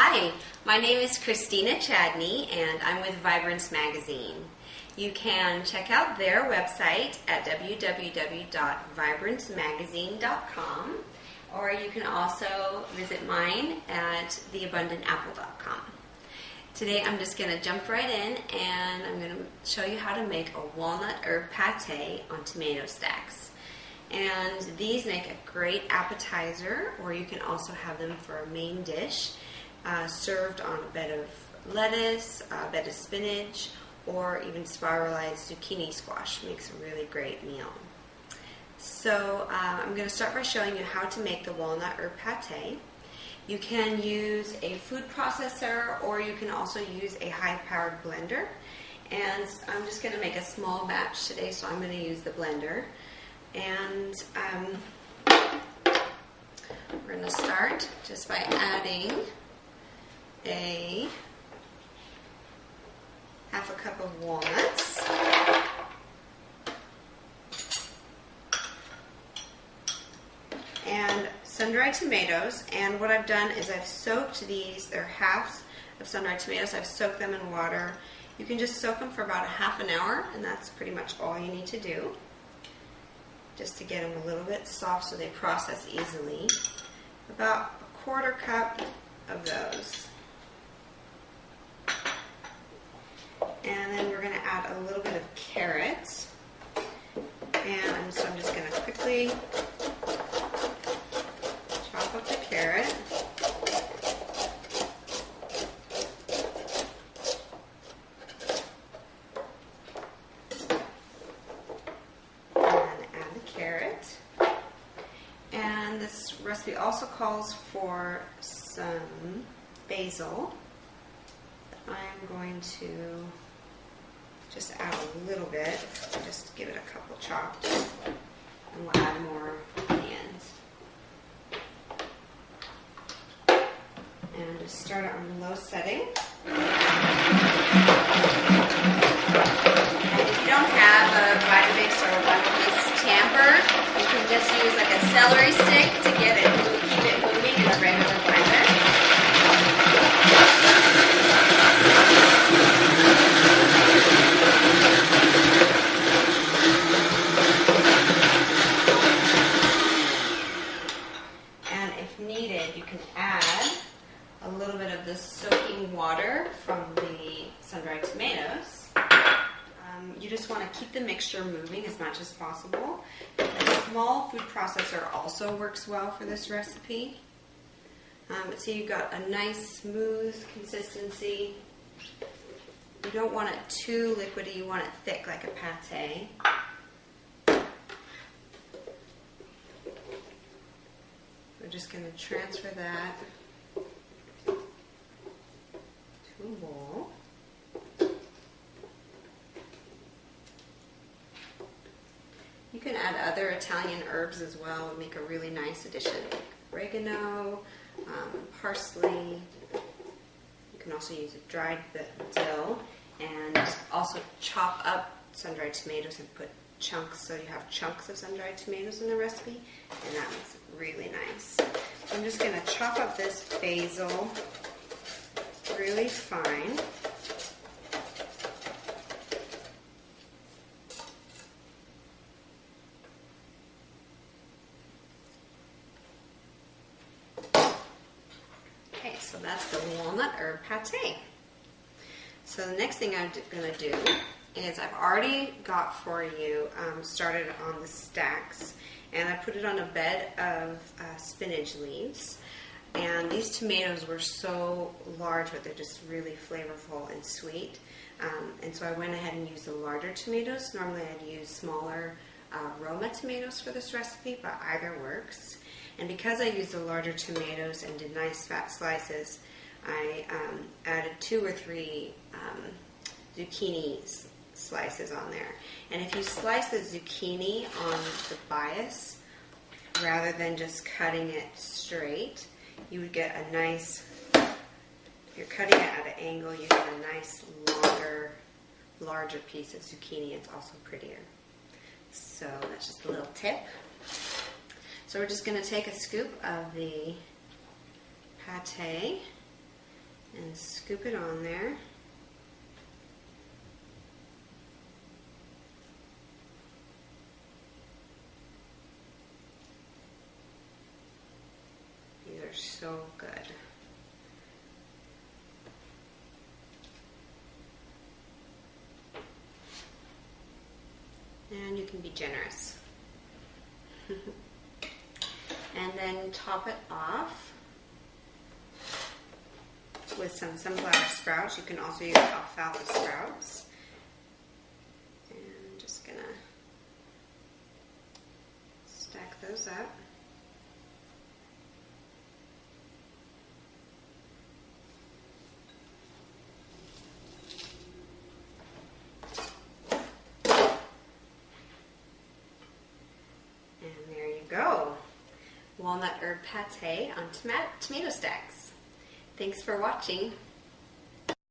Hi, my name is Christina Chadney and I'm with Vibrance Magazine. You can check out their website at www.vibrancemagazine.com, or you can also visit mine at theabundantapple.com. Today I'm just going to jump right in and I'm going to show you how to make a walnut herb pate on tomato stacks. And these make a great appetizer, or you can also have them for a main dish, served on a bed of lettuce, a bed of spinach, or even spiralized zucchini squash. Makes a really great meal. So I'm going to start by showing you how to make the walnut herb pate. You can use a food processor, or you can also use a high-powered blender. And I'm just going to make a small batch today, so I'm going to use the blender. And we're going to start just by adding half a cup of walnuts, and sun-dried tomatoes. And what I've done is I've soaked these, they're halves of sun-dried tomatoes, I've soaked them in water. You can just soak them for about a half an hour, and that's pretty much all you need to do, just to get them a little bit soft so they process easily. About a quarter cup of those. And then we're going to add a little bit of carrot. And so I'm just going to quickly chop up the carrot. And add the carrot. And this recipe also calls for some basil. I'm going to just add a little bit, just give it a couple chopped, and we'll add more at the end. And just start it on low setting. And if you don't have a Vitamix or a one-piece tamper, you can just use like a celery stick to get it, keep it moving in a regular blender. And if needed, you can add a little bit of the soaking water from the sun-dried tomatoes. You just want to keep the mixture moving as much as possible. A small food processor also works well for this recipe. So you've got a nice smooth consistency. You don't want it too liquidy, you want it thick like a pate. We're just going to transfer that to a bowl. You can add other Italian herbs as well and make a really nice addition, like oregano, parsley. You can also use a dried dill, and also chop up sun-dried tomatoes and put chunks, so you have chunks of sun-dried tomatoes in the recipe, and that makes it really nice. So I'm just going to chop up this basil really fine. Okay, so that's the walnut herb pate. So the next thing I'm going to do is I've already got for you started on the stacks, and I put it on a bed of spinach leaves. And these tomatoes were so large, but they're just really flavorful and sweet. And so I went ahead and used the larger tomatoes. Normally I'd use smaller Roma tomatoes for this recipe, but either works. And because I used the larger tomatoes and did nice fat slices, I added 2 or 3 zucchini slices on there. And if you slice the zucchini on the bias, rather than just cutting it straight, you would get a nice, if you're cutting it at an angle, you get a nice larger piece of zucchini. It's also prettier. So that's just a little tip. So we're just going to take a scoop of the pate and scoop it on there. These are so good. And you can be generous. And then top it off with some sunflower sprouts. You can also use alfalfa sprouts. And I'm just gonna stack those up. And there you go. Walnut herb pate on tomato stacks. Thanks for watching.